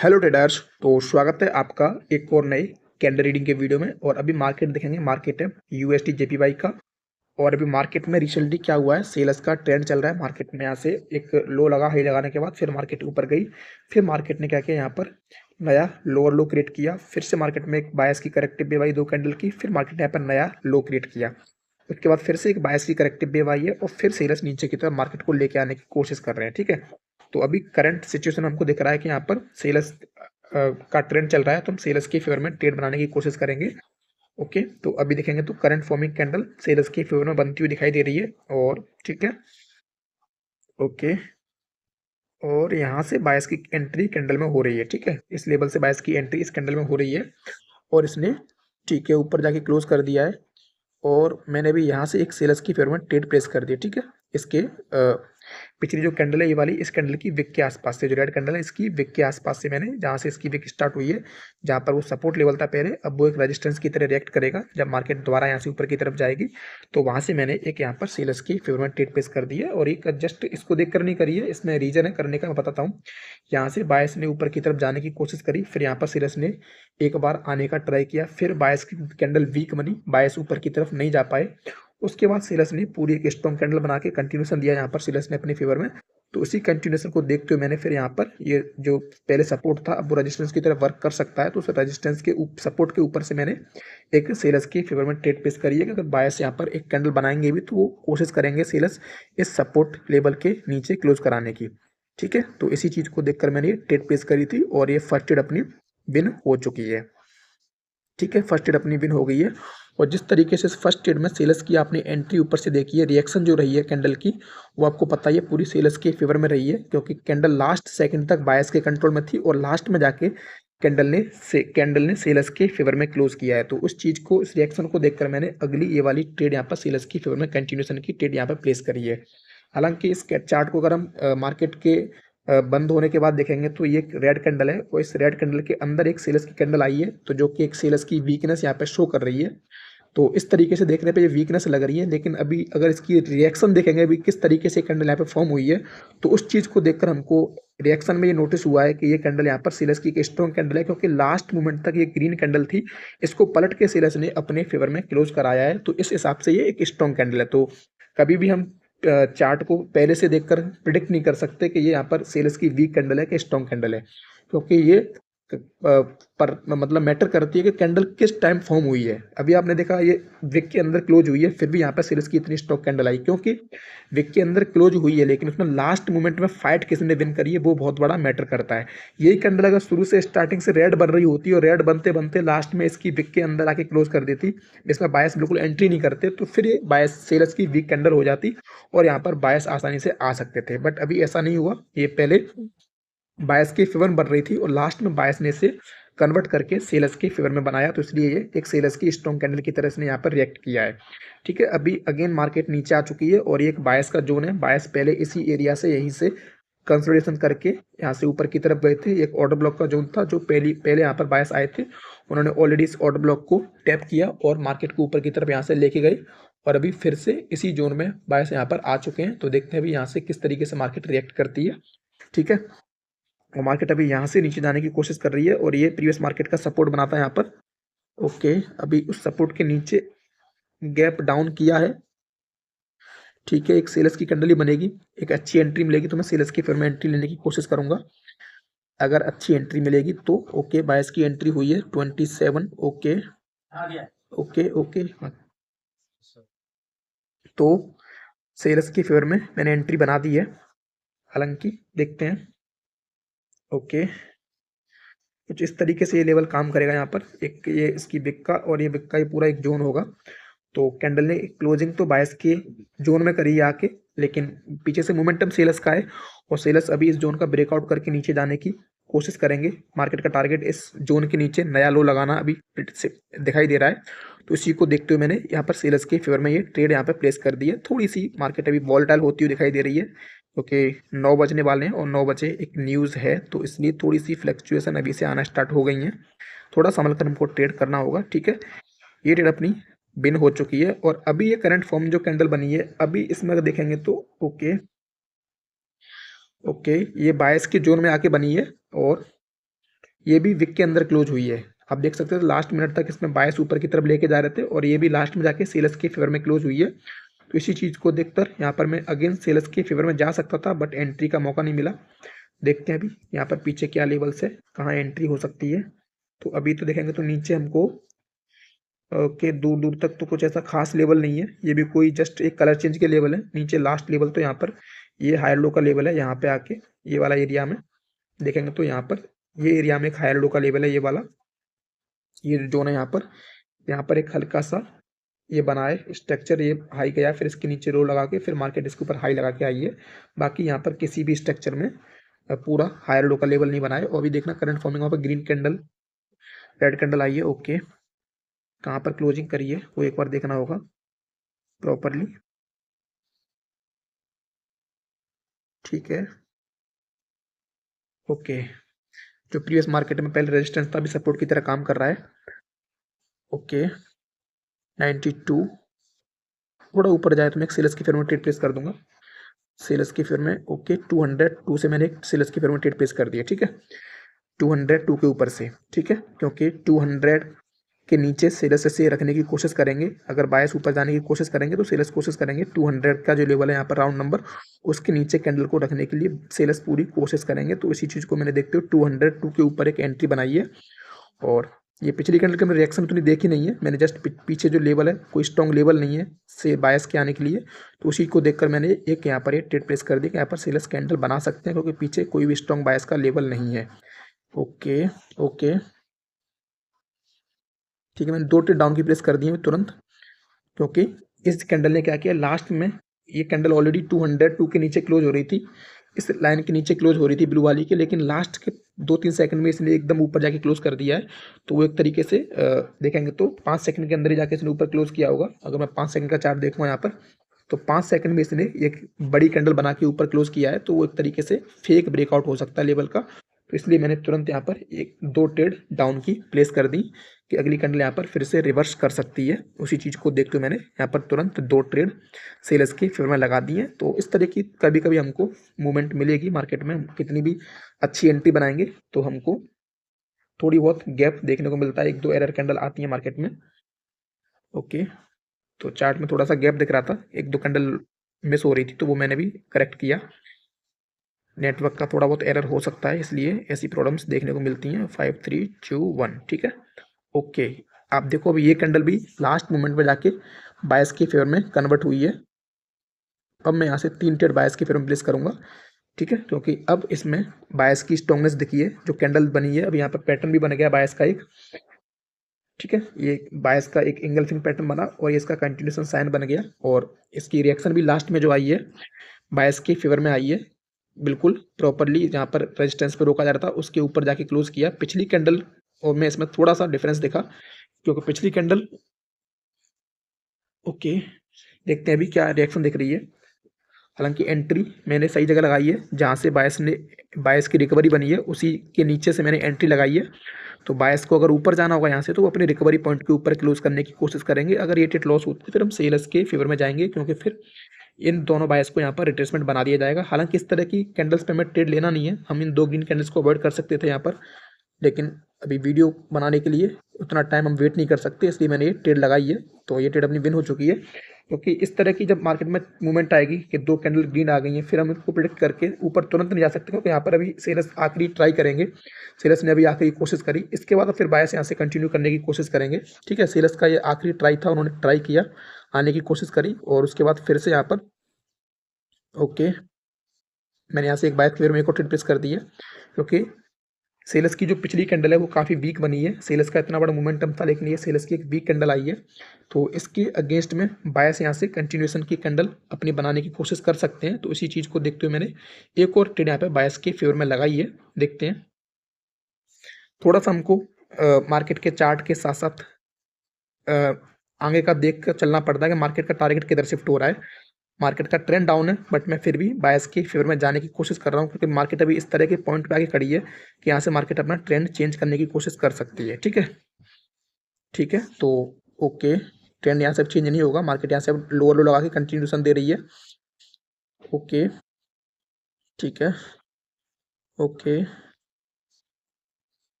Hello traders. तो स्वागत है आपका एक और नए कैंडल रीडिंग के वीडियो में। और अभी मार्केट देखेंगे। मार्केट है यूएसडी जेपीवाई का। और अभी मार्केट में रिसेंटली क्या हुआ है, सेल्स का ट्रेंड चल रहा है। मार्केट में यहाँ से एक लो लगा, हाई लगाने के बाद फिर मार्केट ऊपर गई। फिर मार्केट ने क्या किया, यहाँ पर नया लोअर लो क्रिएट किया। फिर से मार्केट में एक बायस की करेक्टिव वेव आई 2 कैंडल की। फिर मार्केट ने यहाँ पर नया लो क्रिएट किया। उसके बाद फिर से एक बायस की करेक्टिव वेव आई है और फिर सेलर्स नीचे की तरफ मार्केट को लेके आने की कोशिश कर रहे हैं। ठीक है, तो अभी करंट सिचुएशन हमको दिख रहा है कि यहाँ पर सेलर्स का ट्रेंड चल रहा है, तो हम सेलर्स के फेवर में ट्रेड बनाने की कोशिश करेंगे। ओके, तो अभी देखेंगे तो करंट फॉर्मिंग कैंडल सेलर्स के फेवर में बनती हुई दिखाई दे रही है। और ठीक है, ओके, और यहाँ से बायस की एंट्री कैंडल में हो रही है। ठीक है, इस लेवल से बायस की एंट्री इस कैंडल में हो रही है और इसने ठीक है ऊपर जाके क्लोज कर दिया है। और मैंने भी यहाँ से एक सेलर्स की फेवर में ट्रेड प्लेस कर दिया। ठीक है, इसके पिछली जो कैंडल है ये वाली, इस कैंडल की विक के आसपास से, जो रेड कैंडल है इसकी विक के आसपास से मैंने, जहाँ से इसकी विक स्टार्ट हुई है, जहाँ पर वो सपोर्ट लेवल था पहले, अब वो एक रेजिस्टेंस की तरह रिएक्ट करेगा जब मार्केट दोबारा यहाँ से ऊपर की तरफ जाएगी। तो वहाँ से मैंने एक यहाँ पर सेलर्स की फेवर में ट्रेड प्लेस कर दी है। और एक जस्ट इसको देख कर नहीं करी है, इसमें रीजन है करने का, मैं बताता हूँ। यहाँ से बायस ने ऊपर की तरफ जाने की कोशिश करी, फिर यहाँ पर सेलर्स ने एक बार आने का ट्राई किया, फिर बायस की कैंडल वीक बनी, बायस ऊपर की तरफ नहीं जा पाए। उसके बाद सेलर्स ने पूरी एक स्ट्रॉन्ग कैंडल बना के कंटिन्यूशन दिया यहाँ पर सेलर्स ने अपने फेवर में। तो उसी कंटिन्यूशन को देखते हुए मैंने फिर यहाँ पर ये जो पहले सपोर्ट था, अब वो रेजिस्टेंस की तरफ वर्क कर सकता है, तो उस रेजिस्टेंस के सपोर्ट के ऊपर से मैंने एक सेलर्स की फेवर में ट्रेड पेश करी है कि अगर बायस यहाँ पर एक कैंडल बनाएंगे भी तो वो कोशिश करेंगे सेलर्स इस सपोर्ट लेवल के नीचे क्लोज कराने की। ठीक है, तो इसी चीज़ को देखकर मैंने ये ट्रेड पेश करी थी और ये फर्स्ट ट्रेड अपनी विन हो चुकी है। ठीक है, फर्स्ट ट्रेड अपनी विन हो गई है। और जिस तरीके से फर्स्ट ट्रेड में सेलर्स की आपने एंट्री ऊपर से देखी है, रिएक्शन जो रही है कैंडल की, वो आपको पता ही है पूरी सेलर्स के फेवर में रही है, क्योंकि कैंडल लास्ट सेकंड तक बायस के कंट्रोल में थी और लास्ट में जाके कैंडल ने सेलर्स के फेवर में क्लोज किया है। तो उस चीज़ को, इस रिएक्शन को देखकर मैंने अगली ये वाली ट्रेड यहाँ पर सेलर्स की फेवर में कंटिन्यूशन की ट्रेड यहाँ पर प्लेस करी है। हालांकि इस चार्ट को अगर हम मार्केट के बंद होने के बाद देखेंगे तो ये एक रेड कैंडल है और इस रेड कैंडल के अंदर एक सेलर्स की कैंडल आई है, तो जो कि एक सेलर्स की वीकनेस यहाँ पे शो कर रही है। तो इस तरीके से देखने पे ये वीकनेस लग रही है, लेकिन अभी अगर इसकी रिएक्शन देखेंगे अभी किस तरीके से कैंडल यहाँ पे फॉर्म हुई है, तो उस चीज़ को देखकर हमको रिएक्शन में ये नोटिस हुआ है कि ये कैंडल यहाँ पर सेलर्स की एक स्ट्रॉन्ग कैंडल है, क्योंकि लास्ट मोमेंट तक ये ग्रीन कैंडल थी, इसको पलट के सेलर्स ने अपने फेवर में क्लोज कराया है। तो इस हिसाब से ये एक स्ट्रॉन्ग कैंडल है। तो कभी भी हम चार्ट को पहले से देखकर प्रिडिक्ट नहीं कर सकते कि ये यहाँ पर सेल्स की वीक कैंडल है कि स्ट्रॉन्ग कैंडल है, क्योंकि ये पर मतलब मैटर करती है कि कैंडल किस टाइम फॉर्म हुई है। अभी आपने देखा ये विक के अंदर क्लोज हुई है, फिर भी यहाँ पर सेल्स की इतनी स्ट्रॉन्ग कैंडल आई, क्योंकि विक के अंदर क्लोज हुई है लेकिन उसमें लास्ट मोमेंट में फाइट किसने विन करी है वो बहुत बड़ा मैटर करता है। यही कैंडल अगर शुरू से स्टार्टिंग से रेड बन रही होती और रेड बनते बनते लास्ट में इसकी विक के अंदर आके क्लोज कर देती, इसमें बायस बिल्कुल एंट्री नहीं करते, तो फिर ये बायस सेल्स की वीक कैंडल हो जाती और यहाँ पर बायस आसानी से आ सकते थे। बट अभी ऐसा नहीं हुआ, ये पहले बायस के फेवर में बन रही थी और लास्ट में बायस ने इसे कन्वर्ट करके सेलर्स के फेवर में बनाया, तो इसलिए ये एक सेलर्स की स्ट्रॉन्ग कैंडल की तरह से यहाँ पर रिएक्ट किया है। ठीक है, अभी अगेन मार्केट नीचे आ चुकी है और ये एक बायस का जोन है। बायस पहले इसी एरिया से, यहीं से कंसोलिडेशन करके यहाँ से ऊपर की तरफ गए थे। एक ऑर्डर ब्लॉक का जोन था जो पहले यहाँ पर बायस आए थे, उन्होंने ऑलरेडी इस ऑर्डर ब्लॉक को टैप किया और मार्केट को ऊपर की तरफ यहाँ से लेके गए और अभी फिर से इसी जोन में बायस यहाँ पर आ चुके हैं। तो देखते हैं अभी यहाँ से किस तरीके से मार्केट रिएक्ट करती है। ठीक है, और मार्केट अभी यहाँ से नीचे जाने की कोशिश कर रही है और ये प्रीवियस मार्केट का सपोर्ट बनाता है यहाँ पर। ओके, अभी उस सपोर्ट के नीचे गैप डाउन किया है। ठीक है, एक सेल्स की कैंडल ही बनेगी, एक अच्छी एंट्री मिलेगी तो मैं सेल्स की फिर में एंट्री लेने की कोशिश करूंगा। अगर अच्छी एंट्री मिलेगी तो ओके, बायस की एंट्री हुई है 27। ओके ओके ओके, हाँ, तो सेल्स की फेवर में मैंने एंट्री बना दी है। हालांकि देखते हैं। ओके, कुछ इस तरीके से ये लेवल काम करेगा यहाँ पर, एक ये इसकी बिक का और ये बिक का ये पूरा एक जोन होगा। तो कैंडल ने क्लोजिंग तो बायस के जोन में करी है आके, लेकिन पीछे से मोमेंटम सेलर्स का है और सेलर्स अभी इस जोन का ब्रेकआउट करके नीचे जाने की कोशिश करेंगे। मार्केट का टारगेट इस जोन के नीचे नया लो लगाना अभी दिखाई दे रहा है, तो इसी को देखते हुए मैंने यहाँ पर सेलर्स के फेवर में ये ट्रेड यहाँ पर प्लेस कर दी है। थोड़ी सी मार्केट अभी वॉलेटाइल होती हुई दिखाई दे रही है, क्योंकि 9 बजने वाले हैं और 9 बजे एक न्यूज़ है, तो इसलिए थोड़ी सी फ्लक्चुएसन अभी से आना स्टार्ट हो गई हैं। थोड़ा संभल कर हमको ट्रेड करना होगा। ठीक है, ये ट्रेड अपनी बिन हो चुकी है और अभी ये करंट फॉर्म जो कैंडल बनी है, अभी इसमें अगर देखेंगे तो ओके ओके, ये बायस के जोन में आके बनी है और ये भी विक के अंदर क्लोज हुई है। आप देख सकते हो लास्ट मिनट तक इसमें बायस ऊपर की तरफ लेके जा रहे थे और ये भी लास्ट में जाके सेलर्स के फेवर में क्लोज हुई है। तो इसी चीज़ को देखकर यहाँ पर मैं अगेन सेलर्स के फेवर में जा सकता था, बट एंट्री का मौका नहीं मिला। देखते हैं अभी यहाँ पर पीछे क्या लेवल्स है, कहाँ एंट्री हो सकती है। तो अभी तो देखेंगे तो नीचे हमको के दूर दूर तक तो कुछ ऐसा खास लेवल नहीं है, ये भी कोई जस्ट एक कलर चेंज के लेवल है। नीचे लास्ट लेवल तो यहाँ पर ये हायर लो का लेवल है, यहाँ पे आके ये वाला एरिया में देखेंगे तो यहाँ पर ये एरिया में एक हायर लो का लेवल है, ये वाला ये जोन है। यहाँ पर एक हल्का सा ये बना है स्ट्रक्चर, ये हाई गया, फिर इसके नीचे रो लगा के फिर मार्केट इसके ऊपर हाई लगा के आई है। बाकी यहाँ पर किसी भी स्ट्रक्चर में पूरा हायर लो का लेवल नहीं बना है। और अभी देखना करंट फॉर्मिंग वहाँ पर ग्रीन कैंडल रेड कैंडल आई है। ओके, कहाँ पर क्लोजिंग करी है वो एक बार देखना होगा प्रॉपरली। ठीक है, ओके, जो प्रीवियस मार्केट में पहले रेजिस्टेंस था अभी सपोर्ट की तरह काम कर रहा है। ओके, 92 थोड़ा ऊपर जाए तो मैं एक सेल्स की फेवर में ट्रेड प्लेस कर दूंगा। सेल्स की फेवर में ओके 202 से मैंने एक सेल्स की फेवर में ट्रेड प्लेस कर दिया। ठीक है, 202 के ऊपर से, ठीक है, क्योंकि 200 के नीचे सेल्स से रखने की कोशिश करेंगे। अगर बायस ऊपर जाने की कोशिश करेंगे तो सेल्स कोशिश करेंगे 200 का जो लेवल है यहाँ पर राउंड नंबर, उसके नीचे कैंडल को रखने के लिए सेल्स पूरी कोशिश करेंगे। तो इसी चीज़ को मैंने देखते हुए 202 के ऊपर एक एंट्री बनाई है। और ये पिछली कैंडल के मैंने रिएक्शन तो नहीं देखी नहीं है, मैंने जस्ट पीछे जो लेवल है कोई स्ट्रॉन्ग लेवल नहीं है से बायस के आने के लिए, तो उसी को देखकर मैंने एक यहाँ पर एक ट्रेड प्लेस कर दी कि यहाँ पर सेल्स कैंडल बना सकते हैं क्योंकि पीछे कोई भी स्ट्रॉन्ग बायस का लेवल नहीं है। ओके, ओके, ठीक है, मैंने 2 ट्रेड डाउन की प्लेस कर दी है तुरंत, क्योंकि इस कैंडल ने क्या किया लास्ट में, ये कैंडल ऑलरेडी 202 के नीचे क्लोज हो रही थी, इस लाइन के नीचे क्लोज हो रही थी ब्लू वाली के, लेकिन लास्ट के 2-3 सेकंड में इसने एकदम ऊपर जाके क्लोज कर दिया है। तो वो एक तरीके से देखेंगे तो 5 सेकंड के अंदर ही जाके इसने ऊपर क्लोज किया होगा। अगर मैं 5 सेकंड का चार्ट देखूँ यहाँ पर, तो 5 सेकंड में इसने एक बड़ी कैंडल बना के ऊपर क्लोज किया है, तो वो एक तरीके से फेक ब्रेकआउट हो सकता है लेवल का। तो इसलिए मैंने तुरंत यहाँ पर 1-2 ट्रेड डाउन की प्लेस कर दी कि अगली कैंडल यहाँ पर फिर से रिवर्स कर सकती है। उसी चीज़ को देखते हुए मैंने यहाँ पर तुरंत 2 ट्रेड सेल्स के फेवर में लगा दी है। तो इस तरह की कभी कभी हमको मूवमेंट मिलेगी मार्केट में, कितनी भी अच्छी एंट्री बनाएंगे तो हमको थोड़ी बहुत गैप देखने को मिलता है, 1-2 एरर कैंडल आती है मार्केट में। ओके, तो चार्ट में थोड़ा सा गैप दिख रहा था, 1-2 कैंडल मिस हो रही थी, तो वो मैंने भी करेक्ट किया। नेटवर्क का थोड़ा बहुत एरर हो सकता है, इसलिए ऐसी प्रॉब्लम्स देखने को मिलती हैं। 5 3 2 1, ठीक है, ओके। आप देखो अभी ये कैंडल भी लास्ट मोमेंट में जाके बायस के फेवर में कन्वर्ट हुई है। अब मैं यहाँ से 3 ट्रेड बायस के फेवर में प्लेस करूँगा, ठीक है, क्योंकि अब इसमें बायस की स्ट्रॉन्गनेस दिखी है, जो कैंडल बनी है। अब यहाँ पर पैटर्न भी बन गया बायस का एक, ठीक है, ये बायस का एक एंगल्फिंग पैटर्न बना और ये इसका कंटिन्यूशन साइन बन गया। और इसकी रिएक्शन भी लास्ट में जो आई है बायस के फेवर में आई है, बिल्कुल प्रॉपरली। जहाँ पर रेजिस्टेंस पे रोका जा रहा था उसके ऊपर जाके क्लोज किया पिछली कैंडल। और मैं इसमें थोड़ा सा डिफरेंस देखा, क्योंकि पिछली कैंडल, ओके, देखते हैं अभी क्या रिएक्शन दिख रही है। हालांकि एंट्री मैंने सही जगह लगाई है, जहाँ से बायस की रिकवरी बनी है उसी के नीचे से मैंने एंट्री लगाई है। तो बायस को अगर ऊपर जाना होगा यहाँ से तो वो अपने रिकवरी पॉइंट के ऊपर क्लोज करने की कोशिश करेंगे। अगर ये ट्रेड लॉस होती है फिर हम सेलर्स के फेवर में जाएंगे, क्योंकि फिर इन दोनों बायस को यहाँ पर रिट्रेसमेंट बना दिया जाएगा। हालांकि इस तरह की कैंडल्स पे हमें ट्रेड लेना नहीं है, हम इन 2 ग्रीन कैंडल्स को अवॉइड कर सकते थे यहाँ पर, लेकिन अभी वीडियो बनाने के लिए उतना टाइम हम वेट नहीं कर सकते, इसलिए मैंने ये ट्रेड लगाई है। तो ये ट्रेड अपनी विन हो चुकी है, क्योंकि इस तरह की जब मार्केट में मूवमेंट आएगी कि 2 कैंडल ग्रीन आ गई हैं, फिर हम इसको प्रिडिक्ट करके ऊपर तुरंत नहीं जा सकते, क्योंकि यहाँ पर अभी सेलर्स आखिरी ट्राई करेंगे। सेलर्स ने अभी आखिरी कोशिश करी, इसके बाद फिर बायस यहाँ से कंटिन्यू करने की कोशिश करेंगे, ठीक है। सेलर्स का ये आखिरी ट्राई था, उन्होंने ट्राई किया, आने की कोशिश करी, और उसके बाद फिर से यहाँ पर, ओके, मैंने यहाँ से एक बायस फेवर में एक और ट्रेड प्लेस कर दी है, क्योंकि सेल्स की जो पिछली कैंडल है वो काफ़ी वीक बनी है। सेल्स का इतना बड़ा मोमेंटम था, लेकिन ये सेल्स की एक वीक कैंडल आई है। तो इसके अगेंस्ट में बायस यहाँ से कंटिन्यूएशन की कैंडल अपनी बनाने की कोशिश कर सकते हैं। तो इसी चीज़ को देखते हुए मैंने एक और ट्रेड यहाँ पे बायस के फेवर में लगाई है। देखते हैं, थोड़ा सा हमको मार्केट के चार्ट के साथ साथ आगे का देख कर चलना पड़ता है कि मार्केट का टारगेट किधर शिफ्ट हो रहा है। मार्केट का ट्रेंड डाउन है, बट मैं फिर भी बायस के फेवर में जाने की कोशिश कर रहा हूँ, क्योंकि मार्केट अभी इस तरह के पॉइंट पे आके खड़ी है कि यहाँ से मार्केट अपना ट्रेंड चेंज करने की कोशिश कर सकती है, ठीक है, ठीक है। तो ओके, ट्रेंड यहाँ से अब चेंज नहीं होगा, मार्केट यहाँ से अब लोअर लो लगा के कंटिन्यूशन दे रही है। ओके, ठीक है, ओके,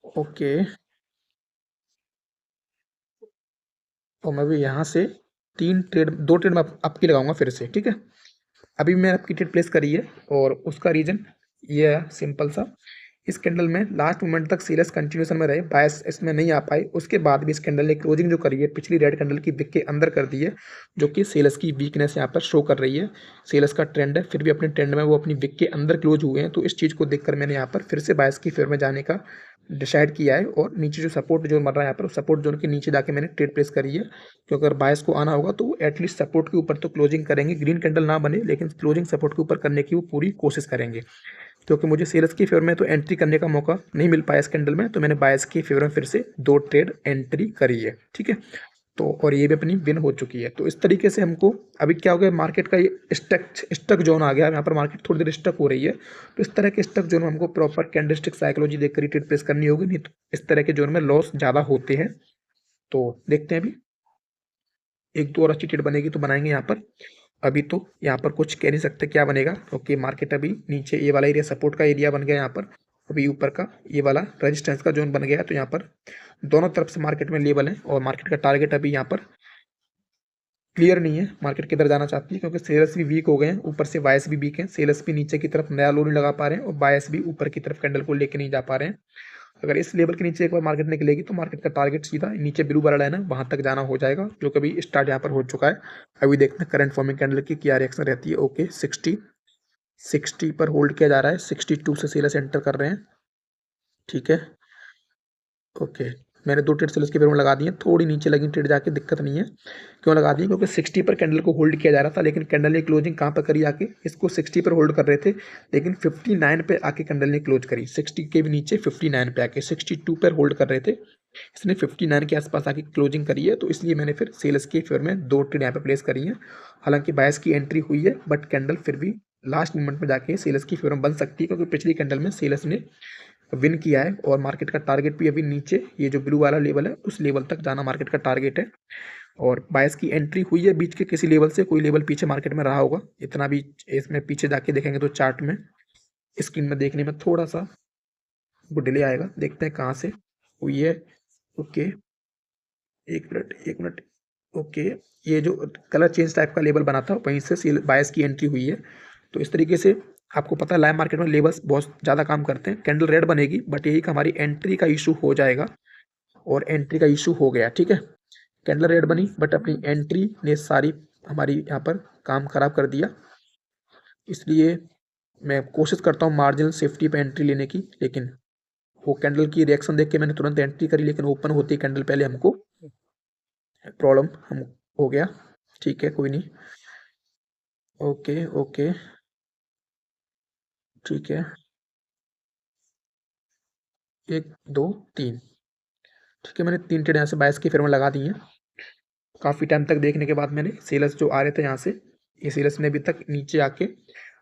ओके, और मैं भी यहाँ से 3 ट्रेड 2 ट्रेड मैं आपकी लगाऊँगा फिर से, ठीक है? अभी मैंने आपकी ट्रेड प्लेस करी है और उसका रीज़न ये है सिंपल सा। इस कैंडल में लास्ट मोमेंट तक सेलर्स कंटिन्यूएशन में रहे, बायर्स इसमें नहीं आ पाए। उसके बाद भी इस कैंडल ने क्लोजिंग जो करी है पिछली रेड कैंडल की विक के अंदर कर दी है, जो कि सेलर्स की वीकनेस यहाँ पर शो कर रही है। सेलर्स का ट्रेंड है, फिर भी अपने ट्रेंड में वो अपनी विक के अंदर क्लोज हुए हैं। तो इस चीज़ को देखकर मैंने यहाँ पर फिर से बायर्स की फेवर में जाने का डिसाइड किया है और नीचे जो सपोर्ट जोन बन रहा है यहाँ पर, उस सपोर्ट जोन के नीचे जाके मैंने ट्रेड प्लेस करी है। क्योंकि अगर बायर्स को आना होगा तो वो एटलीस्ट सपोर्ट के ऊपर तो क्लोजिंग करेंगे, ग्रीन कैंडल ना बने लेकिन क्लोजिंग सपोर्ट के ऊपर करने की वो पूरी कोशिश करेंगे। क्योंकि मुझे सेल्स की फेवर में तो एंट्री करने का मौका नहीं मिल पाया इस कैंडल में, तो मैंने बायर्स की फेवर में फिर से 2 ट्रेड एंट्री करी है, ठीक है? तो और ये भी अपनी विन हो चुकी है। तो इस तरीके से हमको अभी क्या हो गया, मार्केट का ये स्टक जोन आ गया। यहाँ पर मार्केट थोड़ी देर स्टक हो रही है, तो इस तरह के स्टक जोन में हमको प्रॉपर कैंडलस्टिक साइकोलॉजी देखकर ही ट्रेड प्लेस करनी होगी, नहीं तो इस तरह के जोन में लॉस ज़्यादा होते हैं। तो देखते हैं अभी एक दो और अच्छी ट्रेड बनेगी तो बनाएंगे यहाँ पर। अभी तो यहाँ पर कुछ कह नहीं सकते क्या बनेगा, क्योंकि मार्केट अभी नीचे ये वाला एरिया सपोर्ट का एरिया बन गया, यहाँ पर अभी ऊपर का ये वाला रेजिस्टेंस का जोन बन गया है। तो यहाँ पर दोनों तरफ से मार्केट में लेवल है और मार्केट का टारगेट अभी यहाँ पर क्लियर नहीं है, मार्केट किधर जाना चाहती है। क्योंकि सेलर्स भी वीक हो गए हैं, ऊपर से बायस भी वीक है, सेलर्स भी नीचे की तरफ नया लो नहीं लगा पा रहे हैं और बायस भी ऊपर की तरफ कैंडल को लेके नहीं जा पा रहे हैं। अगर इस लेवल के नीचे एक बार मार्केट निकलेगी तो मार्केट का टारगेट सीधा नीचे ब्लू वाला लाइन है वहां तक जाना हो जाएगा, जो कभी स्टार्ट यहाँ पर हो चुका है। अभी देखते हैं करंट फॉर्मिंग कैंडल की क्या रिएक्शन रहती है। ओके, 60 पर होल्ड किया जा रहा है, 62 से सेलर्स एंटर कर रहे हैं, ठीक है? ओके, मैंने 2 ट्रेड सेलर्स के पेयर में लगा दिए, थोड़ी नीचे लगी ट्रेड जाके, दिक्कत नहीं है। क्यों लगा दी? क्योंकि 60 पर कैंडल को होल्ड किया जा रहा था, लेकिन कैंडल ने क्लोजिंग कहाँ पर करी आके, इसको 60 पर होल्ड कर रहे थे, लेकिन 59 पे आके कैंडल ने क्लोज करी, 60 के भी नीचे 59 पे आके, 62 पर होल्ड कर रहे थे, इसने 59 के आसपास आके क्लोजिंग करी है। तो इसलिए मैंने फिर सेल्स के फेवर में 2 ट्रेड यहाँ पे प्लेस करी है। हालांकि बायस की एंट्री हुई है, बट कैंडल फिर भी लास्ट मोमेंट में जाके सेल्स की फेवर में बन सकती है, क्योंकि पिछली कैंडल में सेल्स ने विन किया है और मार्केट का टारगेट भी अभी नीचे ये जो ब्लू वाला लेवल है उस लेवल तक जाना मार्केट का टारगेट है। और बायस की एंट्री हुई है बीच के किसी लेवल से, कोई लेवल पीछे मार्केट में रहा होगा, इतना भी इसमें पीछे जाके देखेंगे तो चार्ट में स्क्रीन में देखने में थोड़ा सा वो डिले आएगा, देखते हैं कहाँ से हुई है। ओके, एक मिनट। ओके, ये जो कलर चेंज टाइप का लेवल बना था वहीं से सेल बायस की एंट्री हुई है। तो इस तरीके से आपको पता है लाइव मार्केट में लेवल्स बहुत ज़्यादा काम करते हैं। कैंडल रेड बनेगी, बट यही कि हमारी एंट्री का इशू हो जाएगा और एंट्री का इशू हो गया, ठीक है? कैंडल रेड बनी बट अपनी एंट्री ने सारी हमारी यहाँ पर काम खराब कर दिया। इसलिए मैं कोशिश करता हूँ मार्जिनल सेफ्टी पे एंट्री लेने की, लेकिन वो कैंडल की रिएक्शन देख के मैंने तुरंत एंट्री करी, लेकिन ओपन होती कैंडल पहले हमको प्रॉब्लम हम हो गया, ठीक है? कोई नहीं। ओके ओके, ठीक है, 1 2 3, ठीक है। मैंने 3 ट्रेड यहाँ से बायस की फेवर में लगा दी हैं। काफ़ी टाइम तक देखने के बाद मैंने सेलर्स जो आ रहे थे यहाँ से, ये सेलर्स ने अभी तक नीचे आके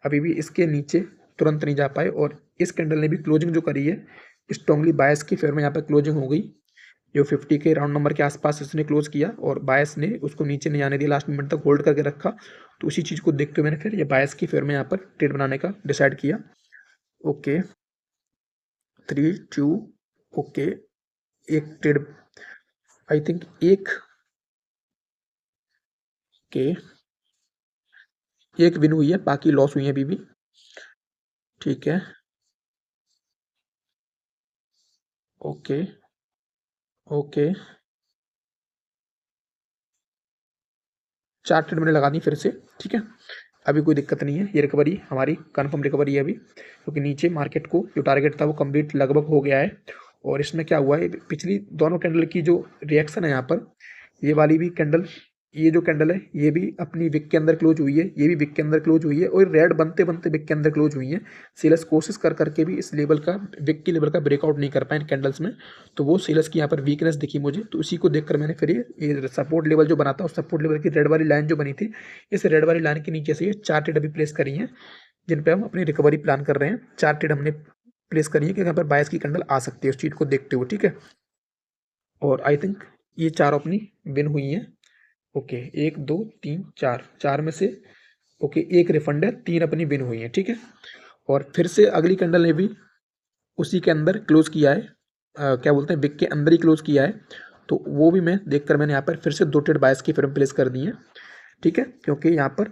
अभी भी इसके नीचे तुरंत नहीं जा पाए और इस कैंडल ने भी क्लोजिंग जो करी है स्ट्रांगली बायस की फेवर में यहाँ पर क्लोजिंग हो गई। जो 50 के राउंड नंबर के आसपास इसने क्लोज किया और बायस ने उसको नीचे नहीं आने दिया, लास्ट मोमेंट तक होल्ड करके रखा। तो उसी चीज़ को देखते हुए मैंने फिर ये बायस की फेवर में यहाँ पर ट्रेड बनाने का डिसाइड किया। ओके, 3 2, ओके, एक ट्रेड आई थिंक के एक विन हुई है, बाकी लॉस हुई है अभी भी, ठीक है? ओके ओके, 4 ट्रेड मैंने लगा दी फिर से, ठीक है? अभी कोई दिक्कत नहीं है, ये रिकवरी हमारी कन्फर्म रिकवरी है अभी, क्योंकि नीचे मार्केट को जो टारगेट था वो कंप्लीट लगभग हो गया है। और इसमें क्या हुआ है, पिछली दोनों कैंडल की जो रिएक्शन है यहाँ पर, ये वाली भी कैंडल, ये जो कैंडल है ये भी अपनी विक के अंदर क्लोज हुई है, ये भी विक के अंदर क्लोज हुई है और रेड बनते बनते विक के अंदर क्लोज हुई है। सेलर्स कोशिश कर करके भी इस लेवल का, विक के लेवल का ब्रेकआउट नहीं कर पाए इन कैंडल्स में। तो वो सेलर्स की यहाँ पर वीकनेस दिखी मुझे, तो उसी को देखकर मैंने फिर ये सपोर्ट लेवल जो बना था उस सपोर्ट लेवल की रेड वाली लाइन जो बनी थी, इस रेड वाली लाइन के नीचे से ये 4 ट्रेड अभी प्लेस करी हैं, जिन पे हम अपनी रिकवरी प्लान कर रहे हैं। 4 ट्रेड हमने प्लेस करी है कि यहाँ पर बायस की कैंडल आ सकती है, उस चीज़ को देखते हुए, ठीक है? और आई थिंक ये 4 अपनी विन हुई हैं। ओके, 1 2 3 4, 4 में से ओके एक रिफंड है, 3 अपनी विन हुई हैं, ठीक है? और फिर से अगली कैंडल ने भी उसी के अंदर क्लोज किया है, क्या बोलते हैं विक के अंदर ही क्लोज किया है, तो वो भी मैं देखकर मैंने यहाँ पर फिर से 2 ट्रेड बायर्स की फेवर में प्लेस कर दी है। ठीक है, क्योंकि यहाँ पर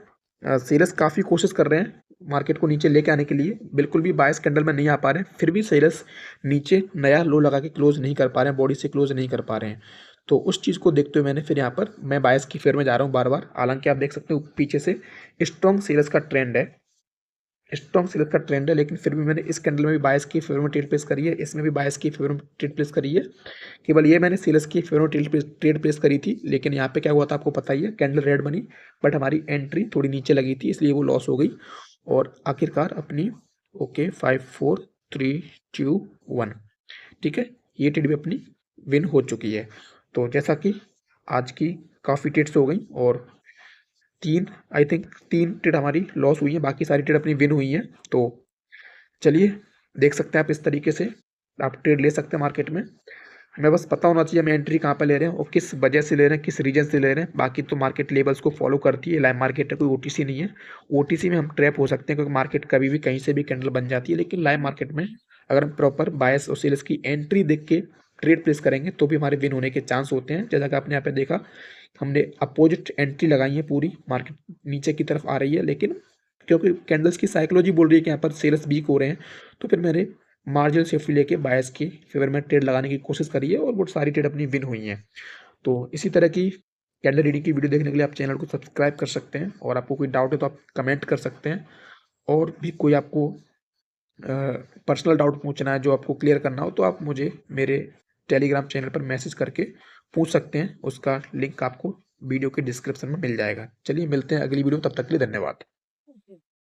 सेलर्स काफ़ी कोशिश कर रहे हैं मार्केट को नीचे लेके आने के लिए, बिल्कुल भी बायर्स कैंडल में नहीं आ पा रहे हैं, फिर भी सेलर्स नीचे नया लो लगा के क्लोज नहीं कर पा रहे हैं, बॉडी से क्लोज नहीं कर पा रहे हैं। तो उस चीज़ को देखते हुए मैंने फिर यहाँ पर मैं बायर्स की फेवर में जा रहा हूँ बार बार। हालांकि आप देख सकते हो पीछे से स्ट्रॉन्ग सेलर्स का ट्रेंड है, स्ट्रॉन्ग सेलर का ट्रेंड है, लेकिन फिर भी मैंने इस कैंडल में भी बायर्स की फेवर में ट्रेड प्लेस करी है, इसमें भी बायर्स की फेवर में ट्रेड प्लेस करी है। केवल ये मैंने सेलर्स की फेवर में ट्रेड प्लेस करी थी, लेकिन यहाँ पे क्या हुआ था आपको पता ही है, कैंडल रेड बनी बट हमारी एंट्री थोड़ी नीचे लगी थी, इसलिए वो लॉस हो गई और आखिरकार अपनी ओके 5 4 3 2 1, ठीक है, ये ट्रेड भी अपनी विन हो चुकी है। तो जैसा कि आज की काफ़ी ट्रेड्स हो गई और आई थिंक 3 ट्रेड हमारी लॉस हुई है, बाकी सारी ट्रेड अपनी विन हुई हैं। तो चलिए देख सकते हैं आप इस तरीके से आप ट्रेड ले सकते हैं मार्केट में। हमें बस पता होना चाहिए हमें एंट्री कहाँ पर ले रहे हैं और किस वजह से ले रहे हैं, किस रीजन से ले रहे हैं। बाकी तो मार्केट लेवल्स को फॉलो करती है, लाइव मार्केट है, कोई ओटीसी नहीं है। ओटीसी में हम ट्रैप हो सकते हैं क्योंकि मार्केट कभी भी कहीं से भी कैंडल बन जाती है, लेकिन लाइव मार्केट में अगर हम प्रॉपर बायस और सेल्स की एंट्री देख के ट्रेड प्लेस करेंगे तो भी हमारे विन होने के चांस होते हैं। जैसा कि आपने यहाँ पे देखा हमने अपोजिट एंट्री लगाई है, पूरी मार्केट नीचे की तरफ आ रही है, लेकिन क्योंकि कैंडल्स की साइकोलॉजी बोल रही है कि यहाँ पर सेल्स वीक हो रहे हैं, तो फिर मैंने मार्जिनल सेफ्टी लेके बायस की फेवर में ट्रेड लगाने की कोशिश करी है और वो सारी ट्रेड अपनी विन हुई हैं। तो इसी तरह की कैंडल रीडिंग की वीडियो देखने के लिए आप चैनल को सब्सक्राइब कर सकते हैं और आपको कोई डाउट है तो आप कमेंट कर सकते हैं, और भी कोई आपको पर्सनल डाउट पूछना है जो आपको क्लियर करना हो तो आप मुझे मेरे टेलीग्राम चैनल पर मैसेज करके पूछ सकते हैं, उसका लिंक आपको वीडियो के डिस्क्रिप्शन में मिल जाएगा। चलिए मिलते हैं अगली वीडियो, तब तक के लिए धन्यवाद।